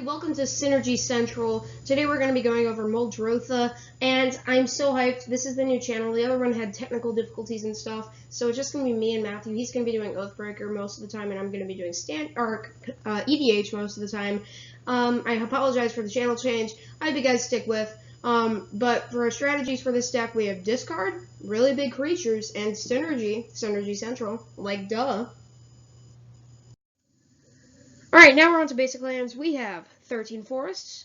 everybody, welcome to Synergy Central. Today we're going to be going over Muldrotha, and I'm so hyped. This is the new channel. The other one had technical difficulties and stuff, so it's just going to be me and Matthew. He's going to be doing Oathbreaker most of the time, and I'm going to be doing EDH most of the time. I apologize for the channel change. I hope you guys stick with. But for our strategies for this deck, we have Discard, really big creatures, and Synergy Central, like duh. Alright, now we're on to basic lands. We have 13 forests,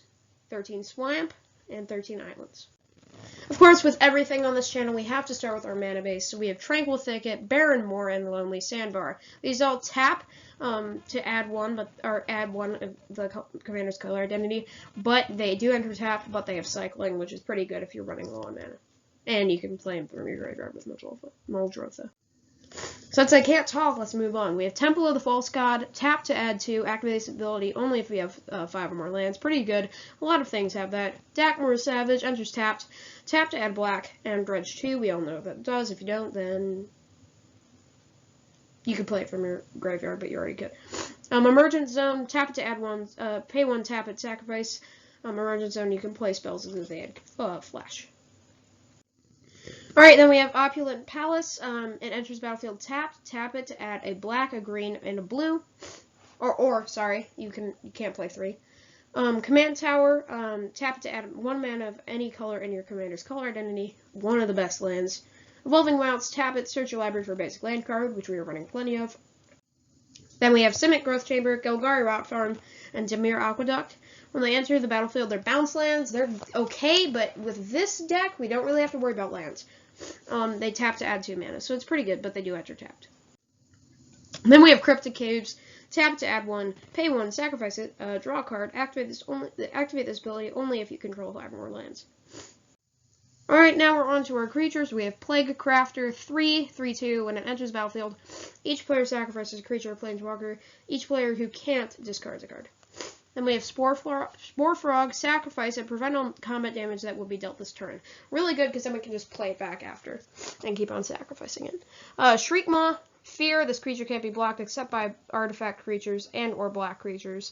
13 swamp, and 13 islands. Of course, with everything on this channel, we have to start with our mana base. So we have Tranquil Thicket, Barren Moor, and Lonely Sandbar. These all tap to add one of the commander's color identity, but they do enter tap, but they have cycling, which is pretty good if you're running low on mana. And you can play them from your graveyard with Muldrotha. Since I can't talk, let's move on. We have Temple of the False God, tap to add 2, activate this ability only if we have 5 or more lands. Pretty good. A lot of things have that. Dakmor Savage, enters tapped, tap to add black, and dredge 2. We all know what that does. If you don't, then you could play it from your graveyard, but you already could. Emergent Zone, tap it to add 1, pay 1, tap it, sacrifice. Emergent Zone, you can play spells as if they add flash. Alright, then we have Opulent Palace. It enters battlefield tapped. Tap it to add a black, a green, and a blue. Sorry, you can't play 3. Command Tower. Tap it to add 1 mana of any color in your commander's color identity. One of the best lands. Evolving Wilds. Tap it. Search your library for a basic land card, which we are running plenty of. Then we have Simic Growth Chamber, Golgari Rock Farm, and Dimir Aqueduct. When they enter the battlefield, they're bounce lands. They're okay, but with this deck, we don't really have to worry about lands. They tap to add 2 mana, so it's pretty good, but they do enter tapped. Then we have Cryptic Caves. Tap to add 1, pay 1, sacrifice it, draw a card. Activate this ability only if you control 5 or more lands. Alright, now we're on to our creatures. We have Plague Crafter, 3/3/2. When it enters the battlefield, each player sacrifices a creature or planeswalker. Each player who can't discards a card. Then we have Spore Frog, sacrifice it, prevent all combat damage that will be dealt this turn. Really good because then we can just play it back after and keep on sacrificing it. Shriekmaw, fear, this creature can't be blocked except by artifact creatures and or black creatures.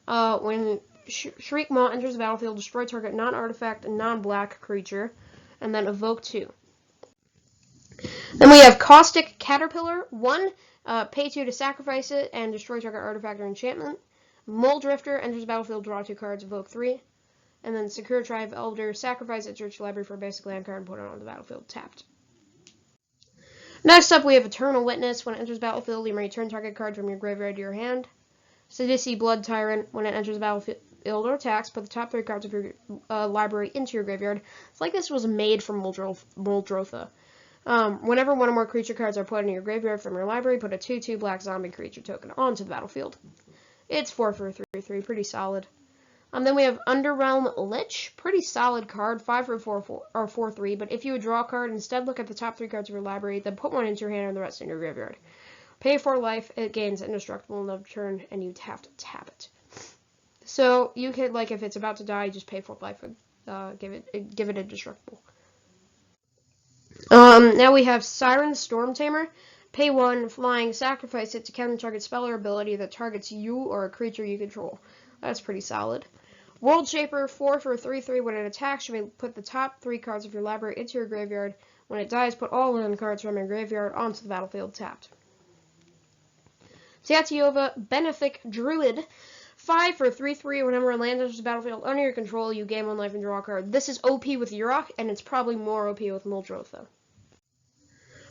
When Shriekmaw enters the battlefield, destroy target non-artifact and non-black creature, and then evoke 2. Then we have Caustic Caterpillar, 1, pay 2 to sacrifice it and destroy target artifact or enchantment. Muldrifter enters the battlefield, draw 2 cards, evoke 3. And then Secure Tribe Elder, sacrifice it, search your library for a basic land card, and put it on the battlefield tapped. Next up, we have Eternal Witness. When it enters the battlefield, you may return target card from your graveyard to your hand. Sidisi Blood Tyrant. When it enters the battlefield or attacks, put the top 3 cards of your library into your graveyard. It's like this was made from Muldrotha. Whenever 1 or more creature cards are put into your graveyard from your library, put a 2/2 black zombie creature token onto the battlefield. It's 4 for 3/3, pretty solid. Then we have Underrealm Lich, pretty solid card, 5 for 4/3. But if you would draw a card, instead look at the top 3 cards of your library, then put 1 into your hand and the rest in your graveyard. Pay 4 life, it gains indestructible another turn, and you have to tap it. So you could, like, if it's about to die, just pay 4 life and give it indestructible. Now we have Siren Storm Tamer. Pay 1, flying, sacrifice it to counter target spell or ability that targets you or a creature you control. That's pretty solid. World Shaper, 4 for 3/3. When it attacks, you may put the top 3 cards of your library into your graveyard. When it dies, put all land cards from your graveyard onto the battlefield tapped. Tatiova, Benefic Druid, 5 for 3/3. Whenever a land enters the battlefield under your control, you gain 1 life and draw a card. This is OP with Yurok, and it's probably more OP with Muldrotha.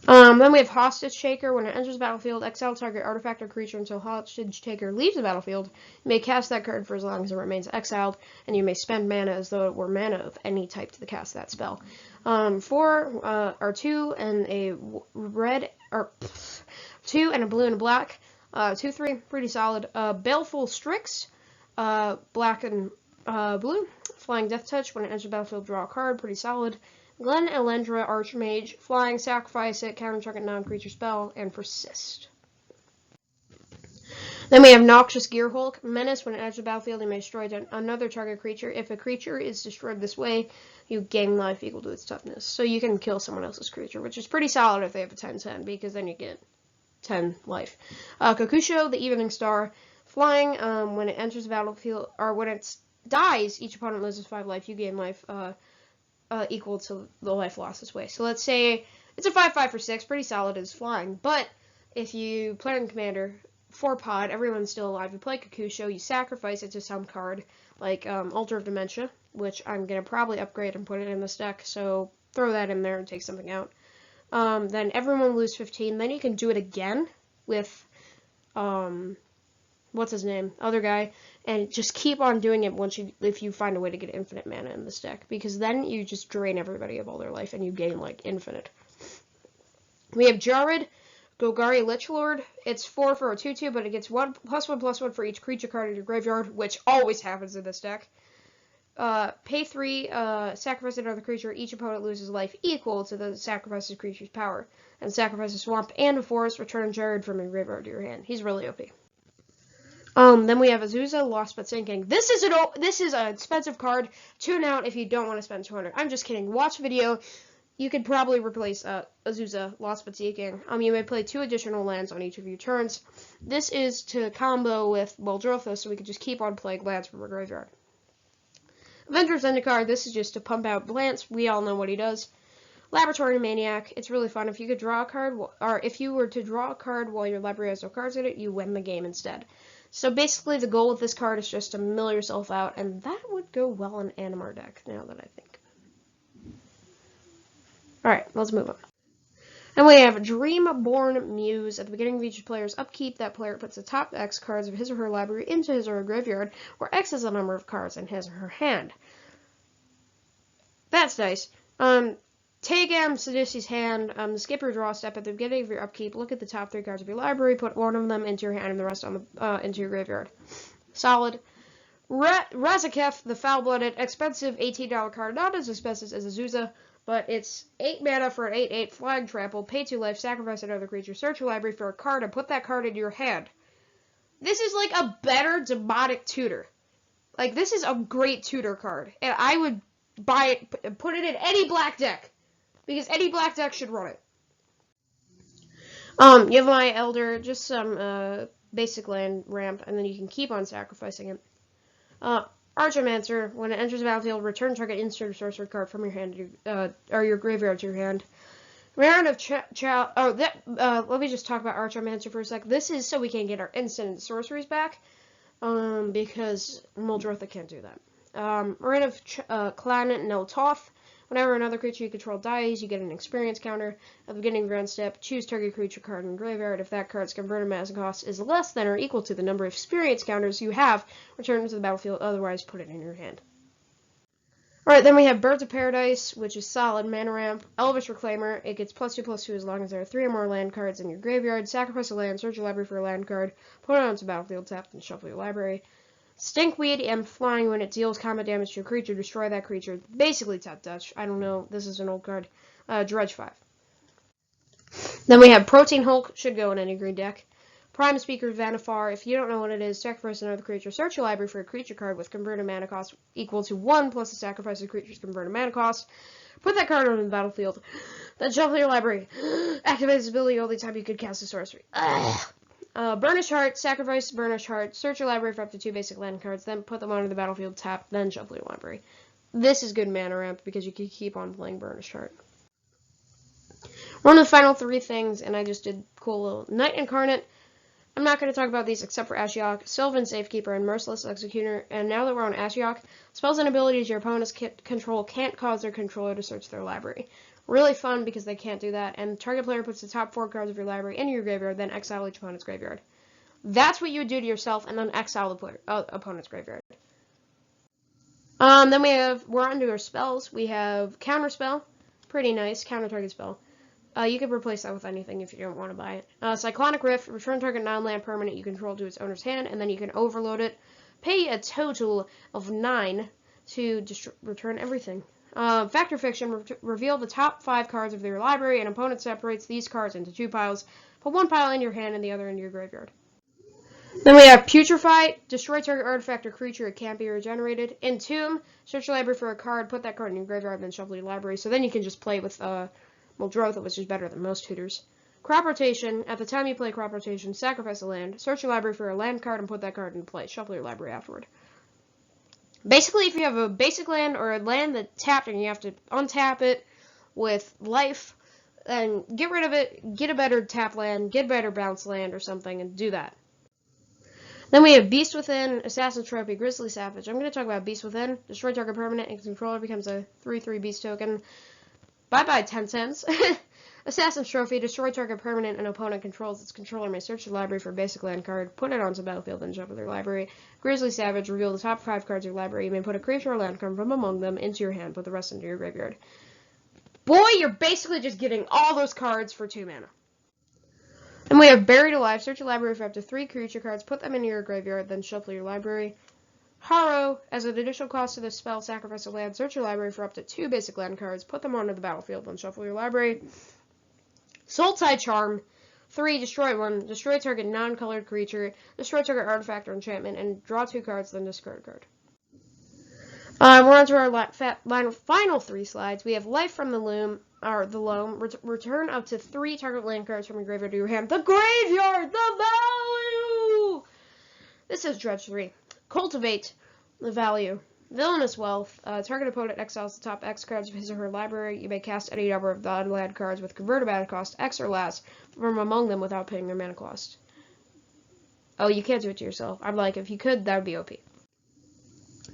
Then we have Hostage Taker. When it enters the battlefield, exile target artifact or creature until Hostage Taker leaves the battlefield. You may cast that card for as long as it remains exiled, and you may spend mana as though it were mana of any type to cast that spell. 4 are 2 and a red, or 2 and a blue and a black. 2/3, pretty solid. Baleful Strix, black and blue. Flying Death Touch. When it enters the battlefield, draw a card, pretty solid. Glen Elendra Archmage, flying, sacrifice it, counter target non-creature spell, and persist. Then we have Noxious Gearhulk, menace. When it enters the battlefield, you may destroy another target creature. If a creature is destroyed this way, you gain life equal to its toughness. So you can kill someone else's creature, which is pretty solid if they have a 10/10, because then you get 10 life. Kokusho, the Evening Star, flying. When it enters the battlefield, or when it dies, each opponent loses 5 life. You gain life equal to the life lost this way. So let's say it's a 5/5 for 6, pretty solid as flying. But if you play on Commander 4 pod, everyone's still alive. You play Kakusho, you sacrifice it to some card like Altar of Dementia, which I'm gonna probably upgrade and put it in this deck. So throw that in there and take something out. Then everyone will lose 15. Then you can do it again with what's his name, other guy, and just keep on doing it if you find a way to get infinite mana in this deck, because then you just drain everybody of all their life and you gain like infinite. We have Jared, Golgari Lichlord. It's 4 for a 2/2, but it gets 1+1/+1 for each creature card in your graveyard, which always happens in this deck. Pay 3, sacrifice another creature. Each opponent loses life equal to the sacrifice's creature's power. And sacrifice a swamp and a forest. Return Jared from your graveyard to your hand. He's really OP. Then we have Azusa, Lost But Sinking. This is an expensive card. Tune out if you don't want to spend 200. I'm just kidding. Watch the video. You could probably replace Azusa, Lost But Sinking. You may play 2 additional lands on each of your turns. This is to combo with Muldrotha, so we can just keep on playing lands from our graveyard. Avenger's Zendikar. This is just to pump out lands. We all know what he does. Laboratory Maniac. It's really fun. If you could draw a card, or if you were to draw a card while your library has no cards in it, you win the game instead. So basically, the goal with this card is just to mill yourself out, and that would go well in Animar deck, now that I think. Alright, let's move on. And we have Dreamborn Muse. At the beginning of each player's upkeep, that player puts the top X cards of his or her library into his or her graveyard, where X is the number of cards in his or her hand. That's nice. Take Sidisi's hand, skip your draw step at the beginning of your upkeep, look at the top 3 cards of your library, put one of them into your hand and the rest into your graveyard. Solid. Razaketh, the Foul-Blooded, expensive $18 card, not as expensive as Azusa, but it's 8 mana for an 8/8 flying trample, pay 2 life, sacrifice another creature, search your library for a card, and put that card into your hand. This is like a better Demonic Tutor. Like, this is a great tutor card, and I would buy it and put it in any black deck. Because any black deck should run it. You have my Elder, just some basic land ramp, and then you can keep on sacrificing it. Archomancer, when it enters the battlefield, return target instant sorcery card from your hand or your graveyard to your hand. Round of let me just talk about Archomancer for a sec. This is so we can get our instant sorceries back, because Muldrotha can't do that. Reign of Clan No Toth. Whenever another creature you control dies, you get an experience counter. At the beginning of your end step, choose target creature card in graveyard. If that card's converted mana cost is less than or equal to the number of experience counters you have, return it to the battlefield, otherwise put it in your hand. Alright, then we have Birds of Paradise, which is solid mana ramp. Elvish Reclaimer, it gets +2/+2 as long as there are 3 or more land cards in your graveyard. Sacrifice a land, search your library for a land card, put it onto the battlefield, tap, and shuffle your library. Stinkweed and Flying, when it deals combat damage to a creature, destroy that creature. Basically Tap Touch. I don't know. This is an old card. Dredge 5. Then we have Protein Hulk. Should go in any green deck. Prime Speaker Vanifar. If you don't know what it is, sacrifice another creature. Search your library for a creature card with converted mana cost equal to 1 plus the sacrifice of the creature's converted mana cost. Put that card on the battlefield. Then shuffle your library. Activate this ability only time you could cast a sorcery. Burnished Heart, sacrifice Burnished Heart, search your library for up to 2 basic land cards, then put them onto the battlefield, tap, then shuffle your library. This is good mana ramp because you can keep on playing Burnished Heart. One of the final 3 things, and I just did cool little Knight Incarnate. I'm not going to talk about these except for Ashiok, Sylvan Safekeeper, and Merciless Executioner. And now that we're on Ashiok, spells and abilities your opponents control can't cause their controller to search their library. Really fun because they can't do that. And the target player puts the top 4 cards of your library into your graveyard, then exile each opponent's graveyard. That's what you would do to yourself, and then exile the opponent's graveyard. Then we're on to our spells. We have Counterspell, pretty nice, counter target spell. You could replace that with anything if you don't want to buy it. Cyclonic Rift, return target non-land permanent you control to its owner's hand, and then you can overload it. Pay a total of 9 to return everything. Factor Fiction, reveal the top 5 cards of your library, and opponent separates these cards into 2 piles. Put one pile in your hand and the other into your graveyard. Then we have Putrefy, destroy target artifact or creature, it can't be regenerated. Entomb, search your library for a card, put that card in your graveyard, then shuffle your library. So then you can just play with Muldrotha, which is better than most tutors. Crop rotation. At the time you play crop rotation, sacrifice a land, search your library for a land card, and put that card into play. Shuffle your library afterward. Basically, if you have a basic land or a land that's tapped and you have to untap it with life, then get rid of it, get a better tap land, get a better bounce land or something, and do that. Then we have Beast Within, Assassin's Trophy, Grizzly Savage. I'm going to talk about Beast Within. Destroy target permanent and controller becomes a 3/3 beast token. Bye-bye 10 cents. Assassin's Trophy, destroy target permanent and opponent controls. Its controller may search the library for a basic land card, put it onto the battlefield, and shuffle their library. Grizzly Savage, reveal the top 5 cards of your library. You may put a creature or land card from among them into your hand, put the rest into your graveyard. Boy, you're basically just getting all those cards for 2 mana. And we have Buried Alive. Search your library for up to 3 creature cards, put them into your graveyard, then shuffle your library. Harrow. As an additional cost to this spell, sacrifice a land. Search your library for up to 2 basic land cards, put them onto the battlefield, then shuffle your library. Soultide Charm. 3. Destroy 1. Destroy target non-colored creature. Destroy target artifact or enchantment, and draw 2 cards, then discard a card. We're on to our final 3 slides. We have Life from the Loam. Return up to 3 target land cards from your graveyard to your hand. The graveyard! The value! This is Dredge 3. Cultivate the value. Villainous Wealth. Target opponent exiles the top X cards of his or her library. You may cast any number of non-land cards with converted mana cost X or less from among them without paying their mana cost. Oh, you can't do it to yourself. I'm like, if you could, that would be OP.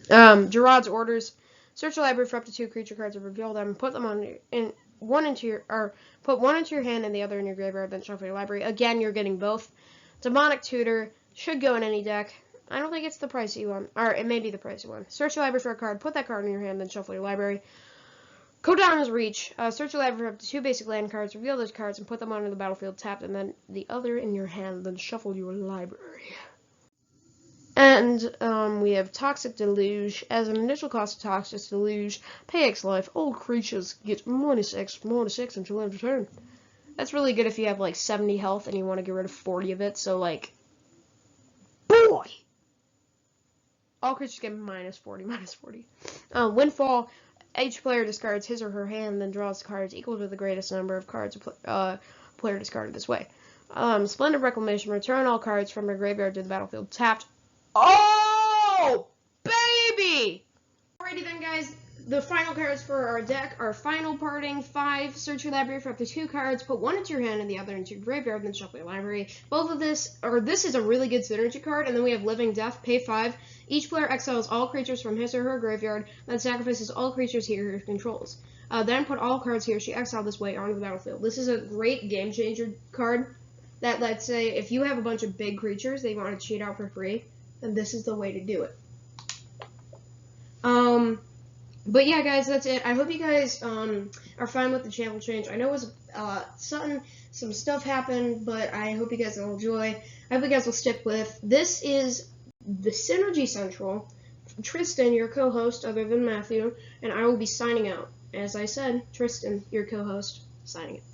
Gerard's Orders. Search your library for up to 2 creature cards and reveal them. Put them put one into your hand and the other in your graveyard, then shuffle your library. Again, you're getting both. Demonic Tutor should go in any deck. I don't think it's the pricey one, or it may be the pricey one. Search your library for a card, put that card in your hand, then shuffle your library. Kodana's Reach. Search your library for up to 2 basic land cards, reveal those cards, and put them onto the battlefield tapped, and then the other in your hand, then shuffle your library. And we have Toxic Deluge. As an initial cost of Toxic Deluge, pay X life. All creatures get -X until end of turn. That's really good if you have like 70 health and you want to get rid of 40 of it. So like, boy! All creatures get -40. Windfall. Each player discards his or her hand, then draws cards equal to the greatest number of cards a player discarded this way. Splendid Reclamation. Return all cards from your graveyard to the battlefield tapped. Oh, baby! Alrighty then, guys. The final cards for our deck are Final Parting, 5. Search your library for up to 2 cards. Put one into your hand and the other into your graveyard, then shuffle your library. This is a really good synergy card. And then we have Living Death, pay 5. Each player exiles all creatures from his or her graveyard, then sacrifices all creatures he or her controls. Then put all cards he or she exiled this way onto the battlefield. This is a great game changer card that, let's say, if you have a bunch of big creatures that you want to cheat out for free, then this is the way to do it. But yeah, guys, that's it. I hope you guys are fine with the channel change. I know it was some stuff happened, but I hope you guys will enjoy. I hope you guys will stick with. This is the Synergy Central. Tristan, your co-host, other than Matthew, and I will be signing out. As I said, Tristan, your co-host, signing out.